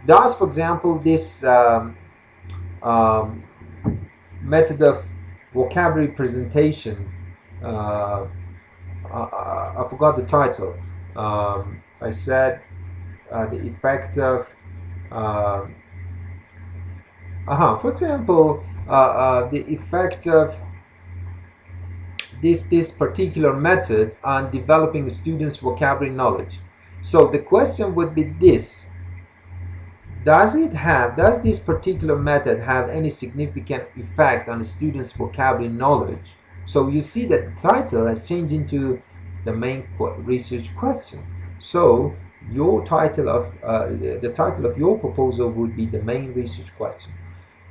Does, for example, this um, method of vocabulary presentation, uh, I forgot the title. I said the effect of, um, for example, the effect of this particular method on developing students' vocabulary knowledge. So the question would be this: does this particular method have any significant effect on a student's vocabulary knowledge? So you see that the title has changed into the main research question. So your title of the title of your proposal would be the main research question: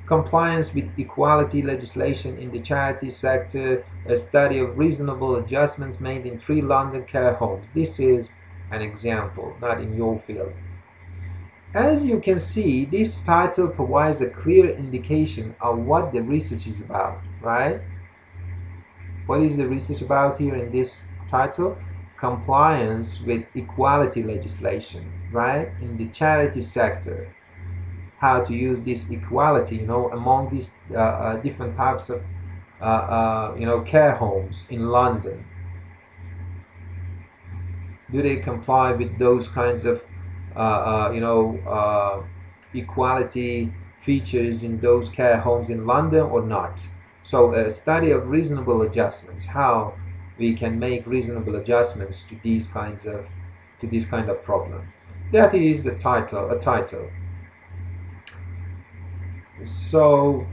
compliance with equality legislation in the charity sector, a study of reasonable adjustments made in 3 London care homes. This is an example, not in your field. As you can see, this title provides a clear indication of what the research is about, right? What is the research about here in this title? Compliance with equality legislation, right? In the charity sector. How to use this equality, among these different types of, care homes in London. Do they comply with those kinds of equality features in those care homes in London or not? So a study of reasonable adjustments, how we can make reasonable adjustments to these kinds of this kind of problem. That is a title. So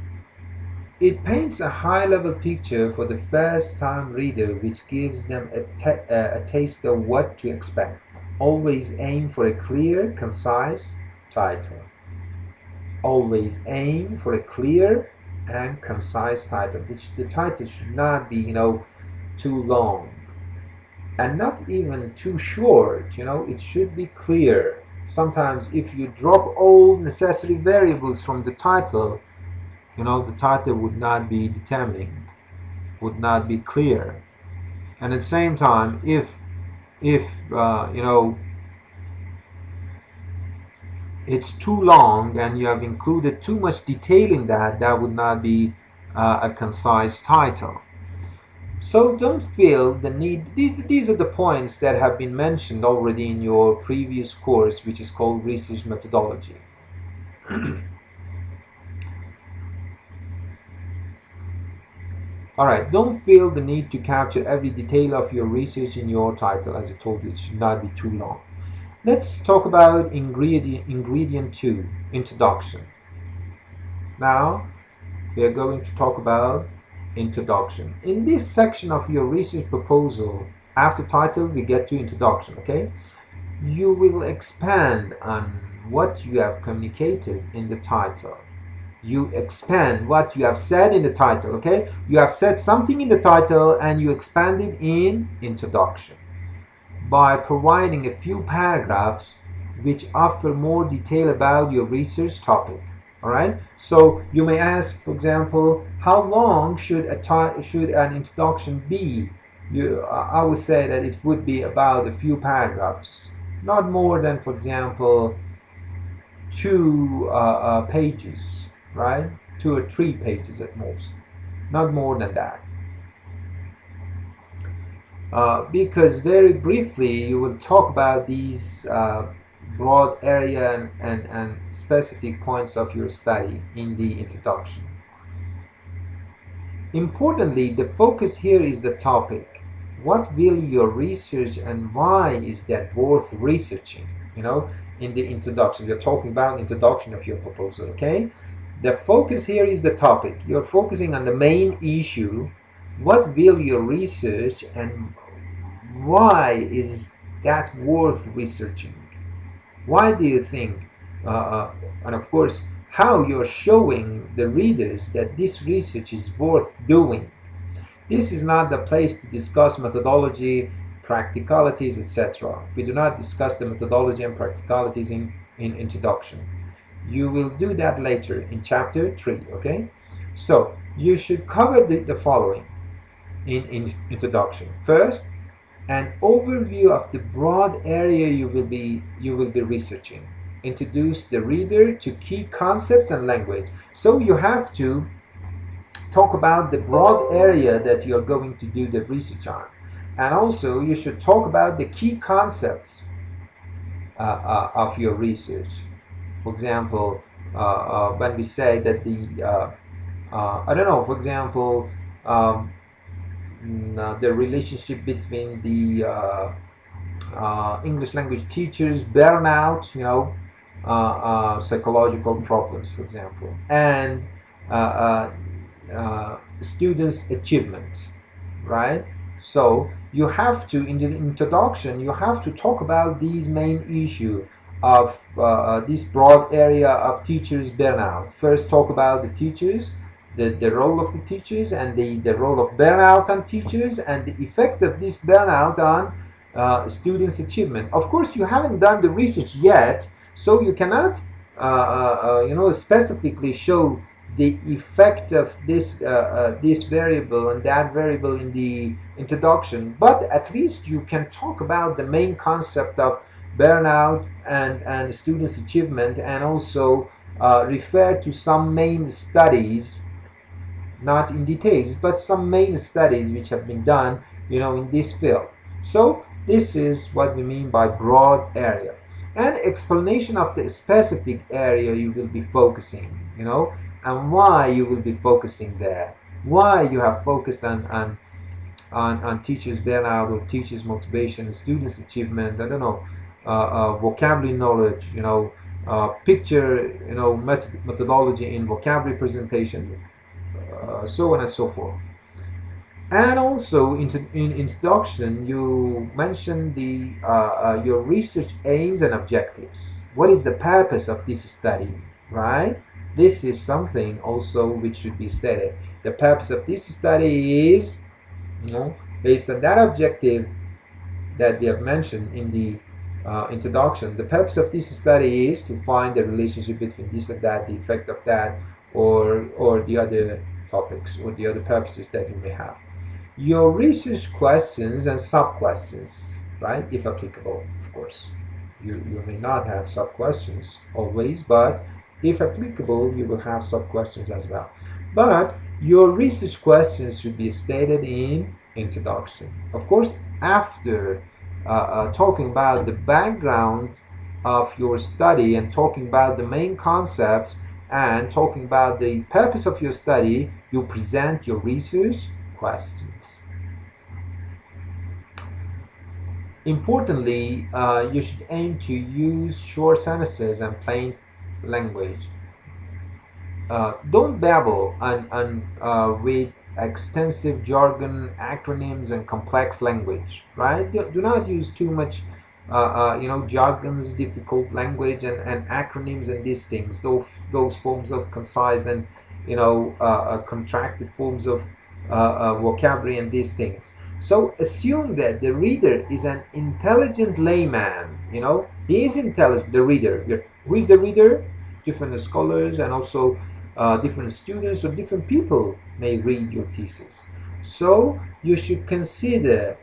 it paints a high-level picture for the first-time reader, which gives them a taste of what to expect. Always aim for a clear, concise title. Always aim for a clear and concise title. The title should not be, too long and not even too short. It should be clear. Sometimes if you drop all necessary variables from the title, the title would not be determining, would not be clear. And at the same time, if it's too long and you have included too much detail in that would not be a concise title. So don't feel the need. These are the points that have been mentioned already in your previous course, which is called research methodology. Alright, don't feel the need to capture every detail of your research in your title. As I told you, it should not be too long. Let's talk about ingredient 2, introduction. Now, we are going to talk about introduction. In this section of your research proposal, after title, we get to introduction, okay? You will expand on what you have communicated in the title. You expand what you have said in the title, okay? You have said something in the title and you expand it in introduction by providing a few paragraphs which offer more detail about your research topic. All right. So you may ask, for example, how long should an introduction be? I would say that it would be about a few paragraphs, not more than, for example, 2 pages. Right? 2 or 3 pages at most, not more than that. Because very briefly you will talk about these broad area and specific points of your study in the introduction. Importantly, the focus here is the topic. What will your research and why is that worth researching? In the introduction, you're talking about introduction of your proposal, okay? The focus here is the topic. You're focusing on the main issue. What will your research and why is that worth researching? Why do you think, and of course, how you're showing the readers that this research is worth doing? This is not the place to discuss methodology, practicalities, etc. We do not discuss the methodology and practicalities in introduction. You will do that later in chapter 3, okay? So you should cover the following in introduction. First, an overview of the broad area you will be researching. introduce the reader to key concepts and language. So you have to talk about the broad area that you're going to do the research on. And also you should talk about the key concepts of your research. For example, when we say that I don't know, for example, the relationship between the English language teachers, burnout, psychological problems, for example, and students' achievement, right? So you have to, in the introduction, you have to talk about these main issue of this broad area of teachers burnout. First, talk about the teachers, the role of the teachers, and the role of burnout on teachers, and the effect of this burnout on students' achievement. Of course, you haven't done the research yet, so you cannot, specifically show the effect of this variable and that variable in the introduction. But at least you can talk about the main concept of burnout and students' achievement, and also refer to some main studies, not in details, but some main studies which have been done, in this field. So this is what we mean by broad area. And explanation of the specific area you will be focusing, and why you will be focusing there. Why you have focused on teachers' burnout or teachers' motivation, students' achievement, I don't know, vocabulary knowledge, picture, methodology in vocabulary presentation, so on and so forth. And also in introduction, you mentioned your research aims and objectives. What is the purpose of this study, right? This is something also which should be stated. The purpose of this study is, based on that objective that we have mentioned in the introduction. The purpose of this study is to find the relationship between this and that, the effect of that, or the other topics or the other purposes that you may have. Your research questions and sub-questions, right? If applicable, of course. You may not have sub-questions always, but if applicable, you will have sub-questions as well. But your research questions should be stated in introduction. Of course, after talking about the background of your study and talking about the main concepts and talking about the purpose of your study, you present your research questions. Importantly, you should aim to use short sentences and plain language. Don't babble with extensive jargon, acronyms, and complex language, right? Do not use too much jargons, difficult language, and acronyms and these things, those forms of concise and contracted forms of vocabulary and these things. So assume that the reader is an intelligent layman. He is intelligent. The reader. Who is the reader? Different scholars and also different students or different people may read your thesis. So you should consider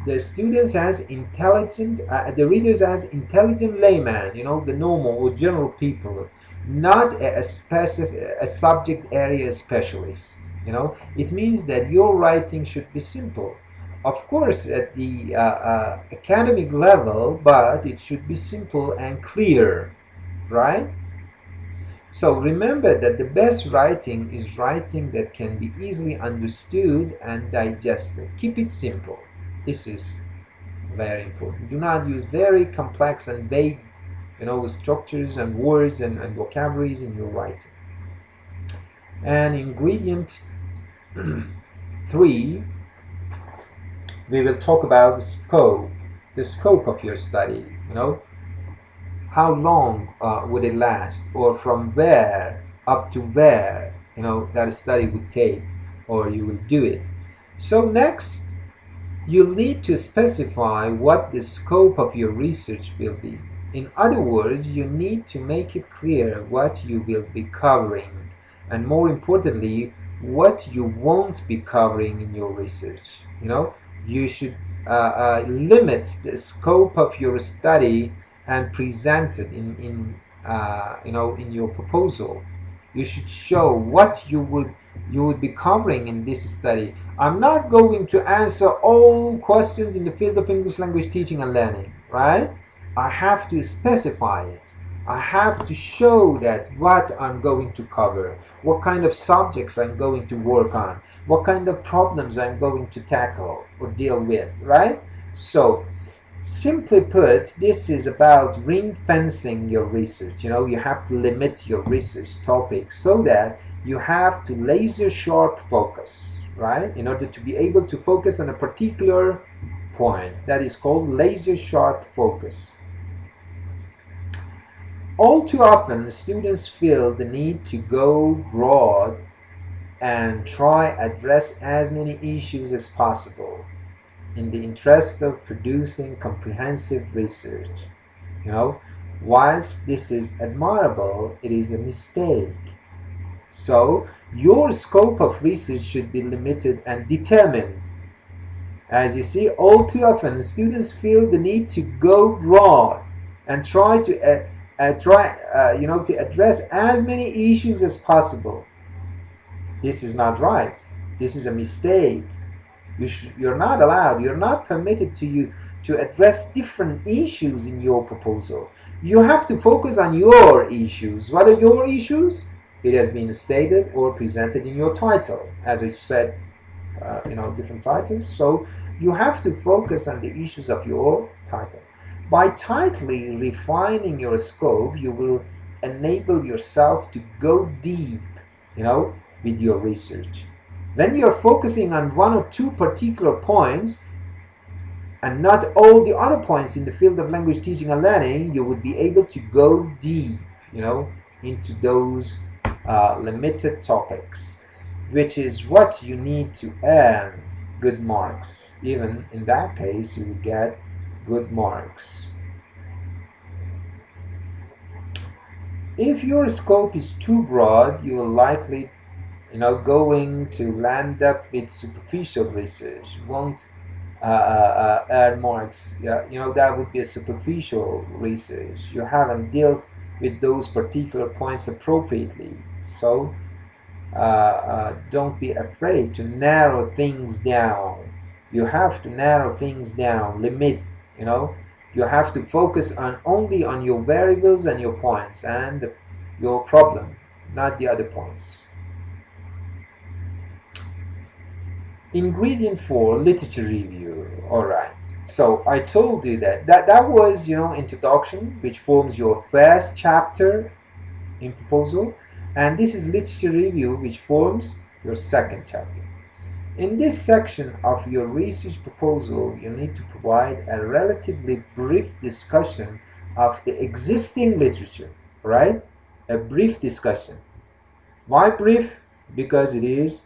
the students as intelligent, the readers as intelligent layman, the normal or general people, not a subject area specialist. It means that your writing should be simple. Of course, at the academic level, but it should be simple and clear, right? So remember that the best writing is writing that can be easily understood and digested. Keep it simple. This is very important. Do not use very complex and vague, structures and words and vocabularies in your writing. And ingredient 3, we will talk about the scope of your study. How long would it last, or from where up to where that study would take, or you will do it. So next, you'll need to specify what the scope of your research will be. In other words, you need to make it clear what you will be covering, and more importantly, what you won't be covering in your research. You should limit the scope of your study and presented in your proposal. You should show what you would be covering in this study. I'm not going to answer all questions in the field of English language teaching and learning, right? I have to specify it. I have to show that what I'm going to cover, what kind of subjects I'm going to work on, what kind of problems I'm going to tackle or deal with, right? So, simply put, this is about ring fencing your research. You have to limit your research topics so that you have to laser sharp focus, right? In order to be able to focus on a particular point. That is called laser sharp focus. All too often, students feel the need to go broad and try address as many issues as possible in the interest of producing comprehensive research. Whilst this is admirable, it is a mistake. So, your scope of research should be limited and determined. As you see, all too often, students feel the need to go broad and try to address as many issues as possible. This is not right. This is a mistake. You're not allowed, you're not permitted to address different issues in your proposal. You have to focus on your issues. What are your issues? It has been stated or presented in your title. As I said, different titles. So you have to focus on the issues of your title. By tightly refining your scope, you will enable yourself to go deep, with your research. When you're focusing on one or two particular points and not all the other points in the field of language teaching and learning, you would be able to go deep, into those limited topics, which is what you need to earn good marks. Even in that case, you will get good marks. If your scope is too broad, you will likely going to land up with superficial research, won't earn marks. That would be a superficial research. You haven't dealt with those particular points appropriately. So don't be afraid to narrow things down. You have to narrow things down, limit, you have to focus only on your variables and your points and your problem, not the other points. Ingredient 4, literature review. All right. So I told you that was, introduction, which forms your first chapter in proposal. And this is literature review, which forms your second chapter. In this section of your research proposal, you need to provide a relatively brief discussion of the existing literature, right? A brief discussion. Why brief? Because it is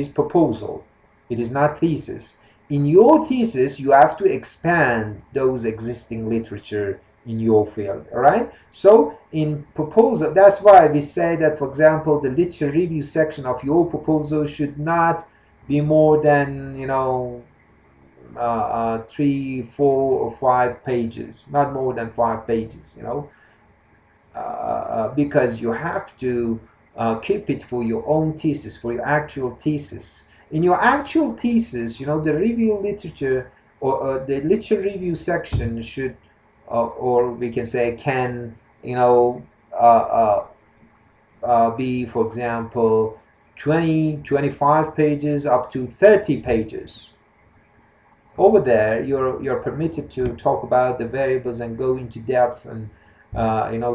proposal. It is not thesis. In your thesis, you have to expand those existing literature in your field, all right? So in proposal, that's why we say that, for example, the literature review section of your proposal should not be more than 3, 4, or 5 pages, not more than 5 pages, because you have to keep it for your own thesis, for your actual thesis. In your actual thesis, the review literature or the literature review section should, or we can say can, be, for example, 20, 25 pages up to 30 pages. Over there, you're permitted to talk about the variables and go into depth and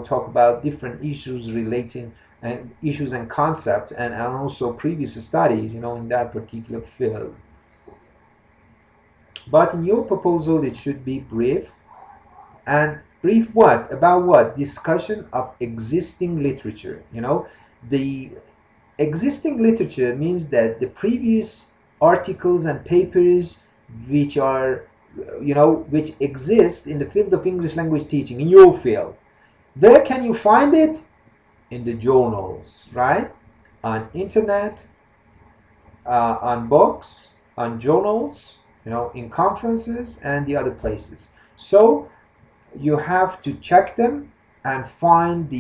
talk about different issues relating and issues and concepts and also previous studies in that particular field. But in your proposal, it should be brief. And brief what? About what? Discussion of existing literature. The existing literature means that the previous articles and papers which are which exist in the field of English language teaching in your field. Where can you find it? In the journals, right? On internet, on books, on journals, in conferences and the other places. So you have to check them and find the